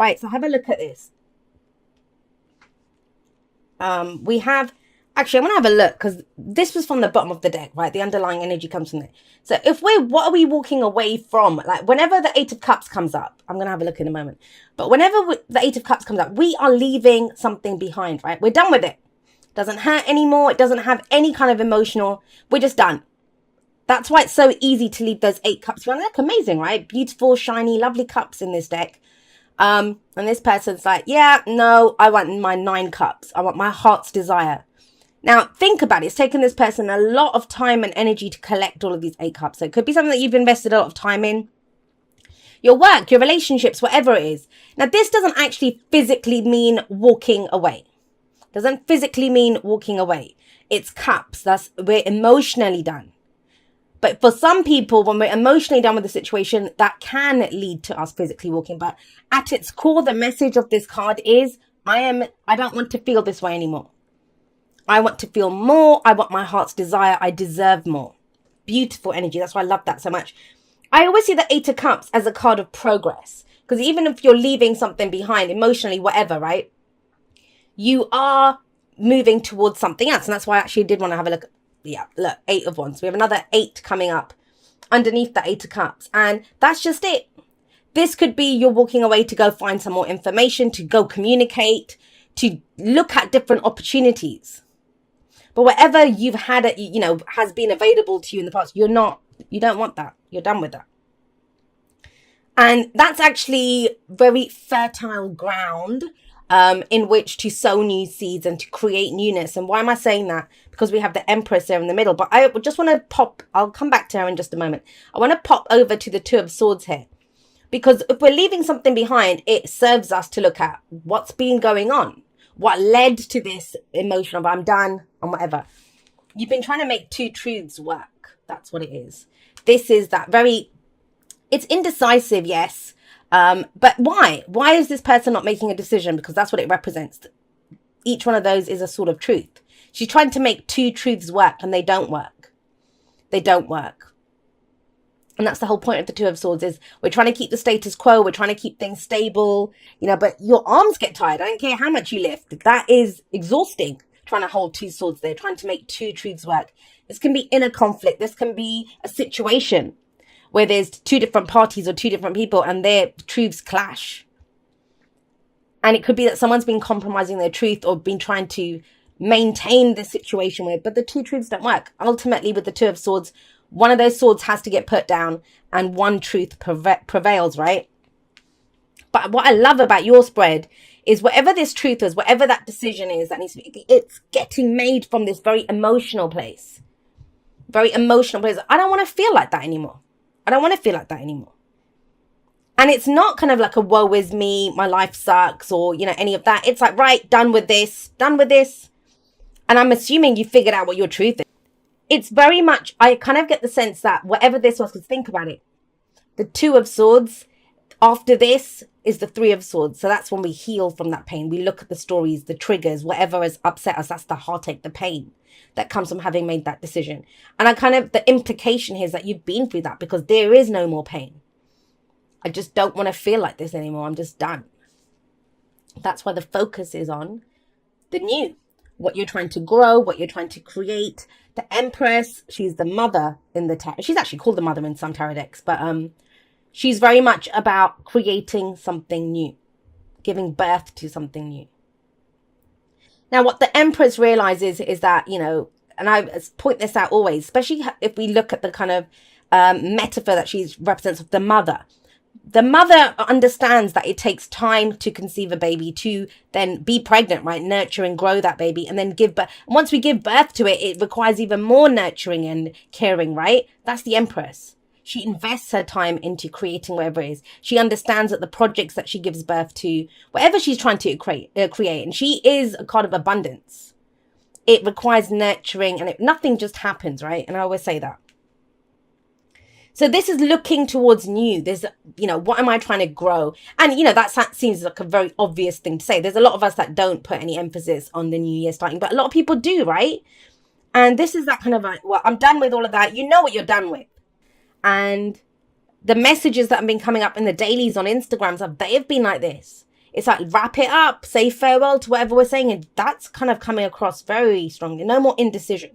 Right, so have a look at this. We have, actually, I'm going to have a look because this was from the bottom of the deck, right? The underlying energy comes from there. So what are we walking away from? Like whenever the Eight of Cups comes up, I'm going to have a look in a moment. But whenever the Eight of Cups comes up, we are leaving something behind, right? We're done with it. It doesn't hurt anymore. It doesn't have any kind of emotional. We're just done. That's why it's so easy to leave those 8 cups around. They look amazing, right? Beautiful, shiny, lovely cups in this deck. And this person's like, yeah, no, I want my 9 cups. I want my heart's desire. Now, think about it. It's taken this person a lot of time and energy to collect all of these 8 cups. So it could be something that you've invested a lot of time in. Your work, your relationships, whatever it is. Now, this doesn't actually physically mean walking away. Doesn't physically mean walking away. It's cups. We're emotionally done. But for some people, when we're emotionally done with the situation, that can lead to us physically walking. But at its core, the message of this card is, I don't want to feel this way anymore. I want to feel more. I want my heart's desire. I deserve more. Beautiful energy. That's why I love that so much. I always see the 8 of Cups as a card of progress. Because even if you're leaving something behind, emotionally, whatever, right? You are moving towards something else. And that's why I actually did want to have a look at, yeah, look, 8 of Wands. We have another 8 coming up underneath the 8 of Cups. And that's just it. This could be you're walking away to go find some more information, to go communicate, to look at different opportunities. But whatever you've had, has been available to you in the past, you don't want that. You're done with that. And that's actually very fertile ground in which to sow new seeds and to create newness. And why am I saying that? Because we have the Empress there in the middle. But I just want to I'll come back to her in just a moment. I want to pop over to the 2 of Swords here. Because if we're leaving something behind, it serves us to look at what's been going on. What led to this emotion of I'm done and whatever. You've been trying to make 2 truths work. That's what it is. This is that it's indecisive, yes. But why? Why is this person not making a decision? Because that's what it represents. Each one of those is a sort of truth. She's trying to make 2 truths work and they don't work. They don't work. And that's the whole point of the 2 of Swords is we're trying to keep the status quo. We're trying to keep things stable, but your arms get tired. I don't care how much you lift. That is exhausting. Trying to hold 2 swords there, trying to make 2 truths work. This can be inner conflict. This can be a situation where there's 2 different parties or 2 different people and their truths clash. And it could be that someone's been compromising their truth or been trying to maintain the situation but the 2 truths don't work. Ultimately, with the 2 of Swords, one of those swords has to get put down and one truth prevails, right? But what I love about your spread is whatever this truth is, whatever that decision is that needs to be, it's getting made from this very emotional place. Very emotional place. I don't want to feel like that anymore. I don't want to feel like that anymore. And it's not kind of like a woe is me, my life sucks, or, any of that. It's like, right, done with this. And I'm assuming you figured out what your truth is. It's very much, I kind of get the sense that whatever this was, because think about it. The 2 of Swords, after this is the 3 of Swords. So that's when we heal from that pain. We look at the stories, the triggers, whatever has upset us. That's the heartache, the pain that comes from having made that decision. And the implication here is that you've been through that because there is no more pain. I just don't want to feel like this anymore. I'm just done. That's why the focus is on the new. What you're trying to grow, what you're trying to create. The Empress, she's the mother in the tarot. She's actually called the mother in some tarot decks. But she's very much about creating something new. Giving birth to something new. Now, what the Empress realizes is that, and I point this out always, especially if we look at the kind of metaphor that she represents of the mother. The mother understands that it takes time to conceive a baby, to then be pregnant, right? Nurture and grow that baby and then give birth. And once we give birth to it, it requires even more nurturing and caring, right? That's the Empress. She invests her time into creating whatever it is. She understands that the projects that she gives birth to, whatever she's trying to create, and she is a card of abundance. It requires nurturing and nothing just happens, right? And I always say that. So this is looking towards new. There's, what am I trying to grow? And, that seems like a very obvious thing to say. There's a lot of us that don't put any emphasis on the new year starting, but a lot of people do, right? And this is that kind of like, well, I'm done with all of that. You know what you're done with. And the messages that have been coming up in the dailies on Instagram, they have been like this. It's like wrap it up, say farewell to whatever we're saying. And that's kind of coming across very strongly. No more indecision.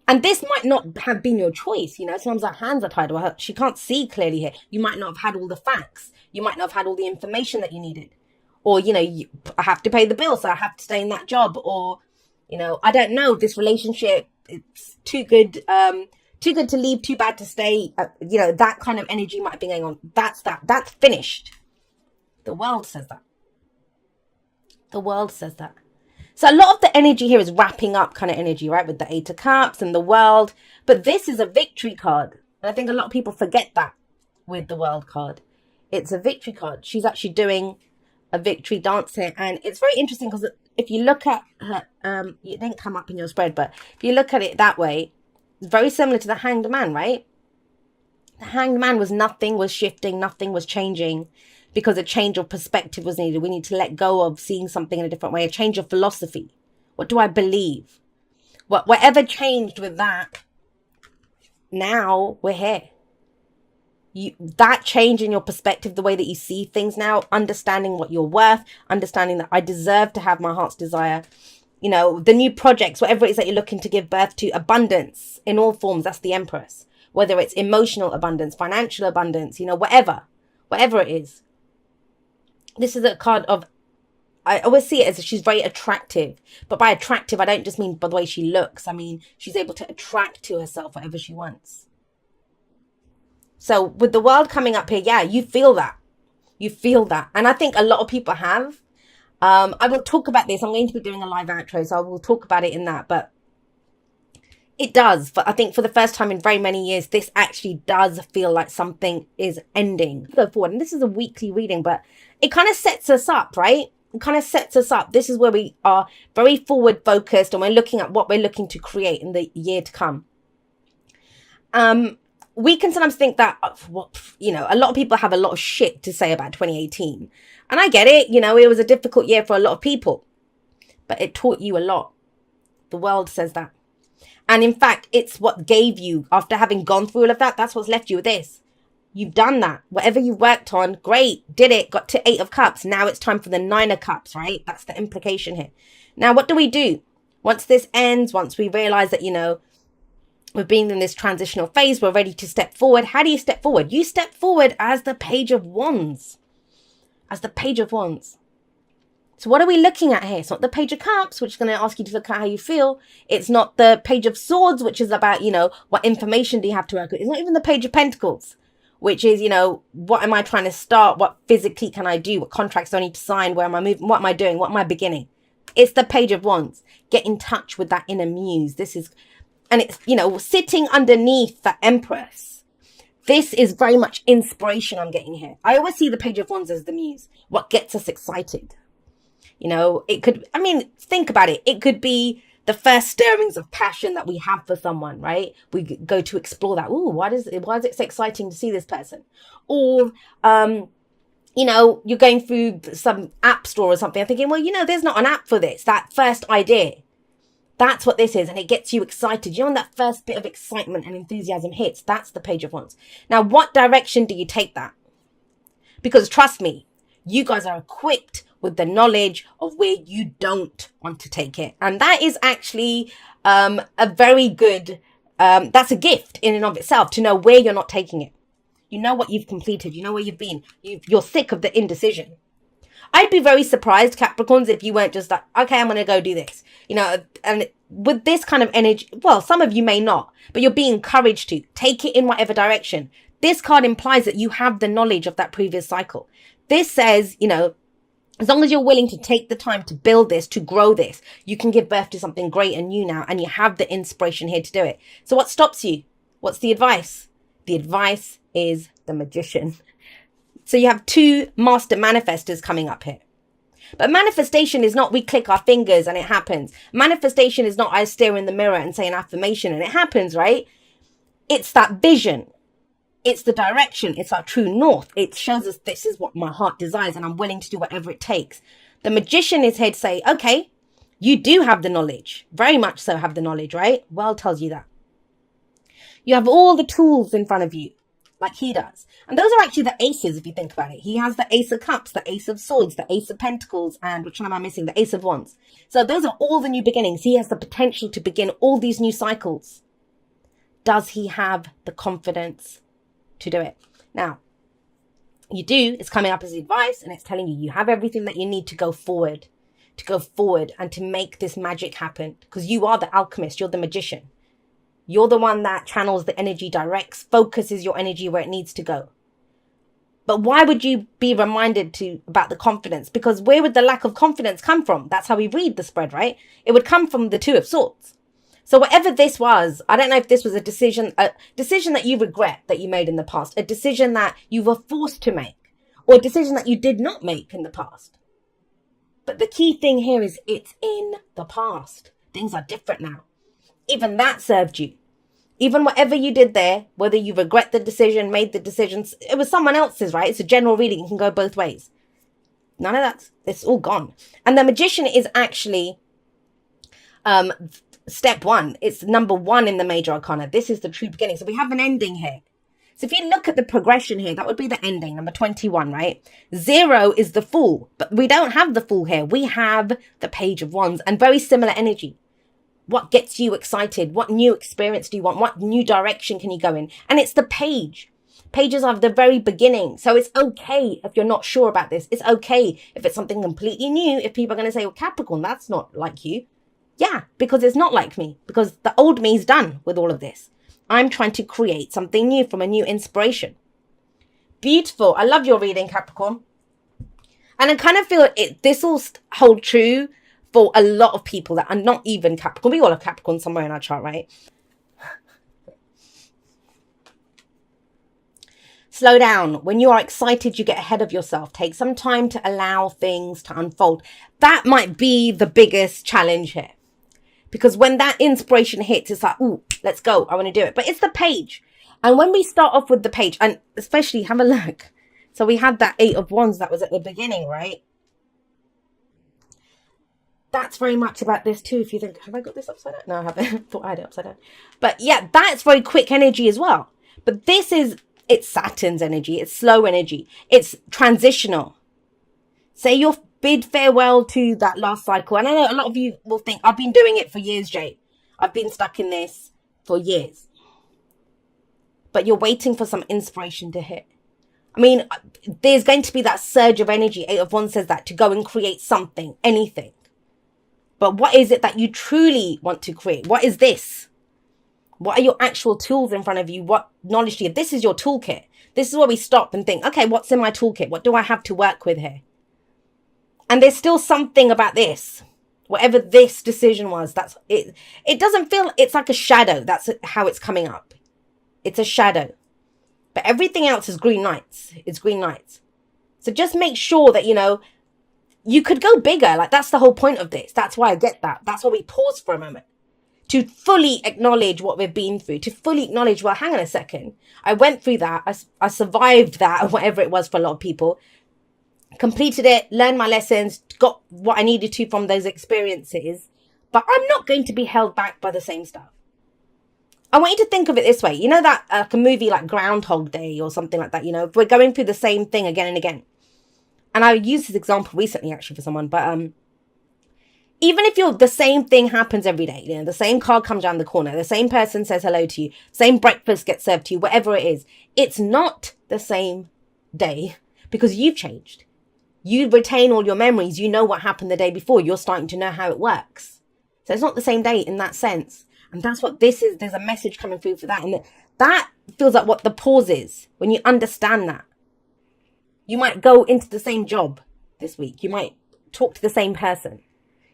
And this might not have been your choice. Sometimes our hands are tied. Well, she can't see clearly here. You might not have had all the facts. You might not have had all the information that you needed. Or, I have to pay the bill, so I have to stay in that job. Or, I don't know, this relationship, it's too good to leave, too bad to stay. That kind of energy might have been going on. That's finished. The world says that. The world says that. So a lot of the energy here is wrapping up kind of energy, right? With the Eight of Cups and the World. But this is a victory card. And I think a lot of people forget that with the World card. It's a victory card. She's actually doing a victory dance here. And it's very interesting because if you look at her, it didn't come up in your spread, but if you look at it that way, it's very similar to the Hanged Man, right? The Hanged Man was nothing was shifting, nothing was changing. Because a change of perspective was needed. We need to let go of seeing something in a different way. A change of philosophy. What do I believe? Whatever changed with that, now we're here. That change in your perspective, the way that you see things now, understanding what you're worth, understanding that I deserve to have my heart's desire. The new projects, whatever it is that you're looking to give birth to, abundance in all forms. That's the Empress. Whether it's emotional abundance, financial abundance, whatever it is. This is a card of, I always see it as she's very attractive. But by attractive, I don't just mean by the way she looks. I mean, she's able to attract to herself whatever she wants. So with the World coming up here, yeah, you feel that. You feel that. And I think a lot of people have. I will talk about this. I'm going to be doing a live outro, so I will talk about it in that. But it does. But I think for the first time in very many years, this actually does feel like something is ending. Go forward. And this is a weekly reading, but it kind of sets us up, right? It kind of sets us up. This is where we are very forward focused and we're looking at what we're looking to create in the year to come. We can sometimes think that, a lot of people have a lot of shit to say about 2018. And I get it. It was a difficult year for a lot of people, but it taught you a lot. The World says that. And in fact, it's what gave you, after having gone through all of that, that's what's left you with this. You've done that. Whatever you worked on, great, did it, got to 8 of Cups. Now it's time for the 9 of Cups, right? That's the implication here. Now, what do we do? Once this ends, once we realize that, we've been in this transitional phase, we're ready to step forward. How do you step forward? You step forward as the Page of Wands. As the Page of Wands. So what are we looking at here? It's not the Page of Cups, which is going to ask you to look at how you feel. It's not the Page of Swords, which is about, what information do you have to work with. It's not even the Page of Pentacles, which is, what am I trying to start? What physically can I do? What contracts do I need to sign? Where am I moving? What am I doing? What am I beginning? It's the Page of Wands. Get in touch with that inner muse. This is, and it's, sitting underneath the Empress. This is very much inspiration I'm getting here. I always see the Page of Wands as the muse. What gets us excited? It could, think about it. It could be the first stirrings of passion that we have for someone, right? We go to explore that. Ooh, why is it so exciting to see this person? Or, you're going through some app store or something. I'm thinking, well, there's not an app for this. That first idea. That's what this is. And it gets you excited. When that first bit of excitement and enthusiasm hits, that's the Page of Wands. Now, what direction do you take that? Because trust me, you guys are equipped with the knowledge of where you don't want to take it. And that is actually a very good, that's a gift in and of itself, to know where you're not taking it. You know what you've completed. You know where you've been. You're sick of the indecision. I'd be very surprised, Capricorns, if you weren't just like, okay, I'm going to go do this. And with this kind of energy, well, some of you may not, but you're being encouraged to take it in whatever direction. This card implies that you have the knowledge of that previous cycle. This says, as long as you're willing to take the time to build this, to grow this, you can give birth to something great and new now, and you have the inspiration here to do it. So what stops you? What's the advice? The advice is the Magician. So you have 2 master manifestors coming up here. But manifestation is not we click our fingers and it happens. Manifestation is not I stare in the mirror and say an affirmation and it happens, right? It's that vision. It's the direction. It's our true north. It shows us this is what my heart desires and I'm willing to do whatever it takes. The Magician is here to say, okay, you do have the knowledge. Very much so have the knowledge, right? World tells you that. You have all the tools in front of you, like he does. And those are actually the aces, if you think about it. He has the Ace of Cups, the Ace of Swords, the Ace of Pentacles, and which one am I missing? The Ace of Wands. So those are all the new beginnings. He has the potential to begin all these new cycles. Does he have the confidence to do it? Now, you do. It's coming up as advice, and it's telling you you have everything that you need to go forward and to make this magic happen, because you are the alchemist. You're the magician. You're the one that channels the energy, directs, focuses your energy where it needs to go. But why would you be reminded about the confidence? Because where would the lack of confidence come from? That's how we read the spread, right? It would come from the Two of Swords. So whatever this was, I don't know if this was a decision that you regret that you made in the past, a decision that you were forced to make, or a decision that you did not make in the past. But the key thing here is it's in the past. Things are different now. Even that served you. Even whatever you did there, whether you regret the decision, made the decisions, it was someone else's, right? It's a general reading. It can go both ways. None of that. It's all gone. And the magician is actually step one. It's number one in the major arcana. This is the true beginning. So we have an ending here. So if you look at the progression here, that would be the ending, number 21, right? 0 is the Fool, but we don't have the Fool here. We have the Page of Wands and very similar energy. What gets you excited? What new experience do you want? What new direction can you go in? And it's the page. Pages are the very beginning. So it's okay if you're not sure about this. It's okay if it's something completely new. If people are going to say, well, Capricorn, that's not like you. Yeah, because it's not like me. Because the old me is done with all of this. I'm trying to create something new from a new inspiration. Beautiful. I love your reading, Capricorn. And I kind of feel this will hold true for a lot of people that are not even Capricorn. We all have Capricorn somewhere in our chart, right? Slow down. When you are excited, you get ahead of yourself. Take some time to allow things to unfold. That might be the biggest challenge here. Because when that inspiration hits, it's like, ooh, let's go. I want to do it. But it's the page. And when we start off with the page, and especially have a look. So we had that 8 of Wands that was at the beginning, right? That's very much about this too. If you think, have I got this upside down? No, I haven't. Thought I had it upside down. But yeah, that's very quick energy as well. But this is, it's Saturn's energy. It's slow energy. It's transitional. Say your bid farewell to that last cycle. And I know a lot of you will think, I've been doing it for years, Jay. I've been stuck in this for years. But you're waiting for some inspiration to hit. I mean, there's going to be that surge of energy. 8 of Wands says that, to go and create something, anything. But what is it that you truly want to create? What is this? What are your actual tools in front of you? What knowledge do you have? This is your toolkit. This is where we stop and think, okay, what's in my toolkit? What do I have to work with here? And there's still something about this. Whatever this decision was, that's it. It doesn't feel, it's like a shadow. That's how it's coming up. It's a shadow. But everything else is green lights. It's green lights. So just make sure that, you know, you could go bigger. Like, that's the whole point of this. That's why I get that. That's why we pause for a moment. To fully acknowledge what we've been through. To fully acknowledge, well, hang on a second. I went through that. I survived that, or whatever it was for a lot of people. Completed it, learned my lessons, got what I needed to from those experiences. But I'm not going to be held back by the same stuff. I want you to think of it this way. You know that like a movie like Groundhog Day or something like that, you know, if we're going through the same thing again and again. And I used this example recently actually for someone, but even if the same thing happens every day, you know, the same car comes around the corner, the same person says hello to you, same breakfast gets served to you, whatever it is, it's not the same day because you've changed. You retain all your memories. You know what happened the day before. You're starting to know how it works. So it's not the same day in that sense. And that's what this is. There's a message coming through for that. And that feels like what the pause is. When you understand that. You might go into the same job this week. You might talk to the same person.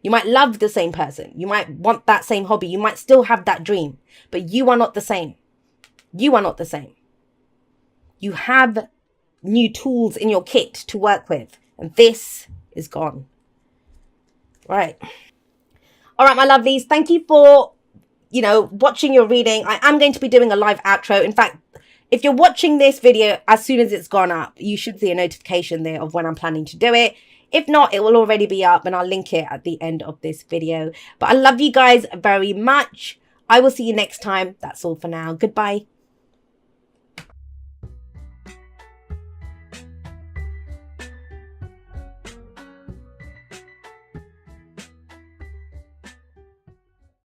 You might love the same person. You might want that same hobby. You might still have that dream. But you are not the same. You are not the same. You have new tools in your kit to work with. And this is gone. Right. All right, my lovelies. Thank you for, watching your reading. I am going to be doing a live outro. In fact, if you're watching this video, as soon as it's gone up, you should see a notification there of when I'm planning to do it. If not, it will already be up and I'll link it at the end of this video. But I love you guys very much. I will see you next time. That's all for now. Goodbye.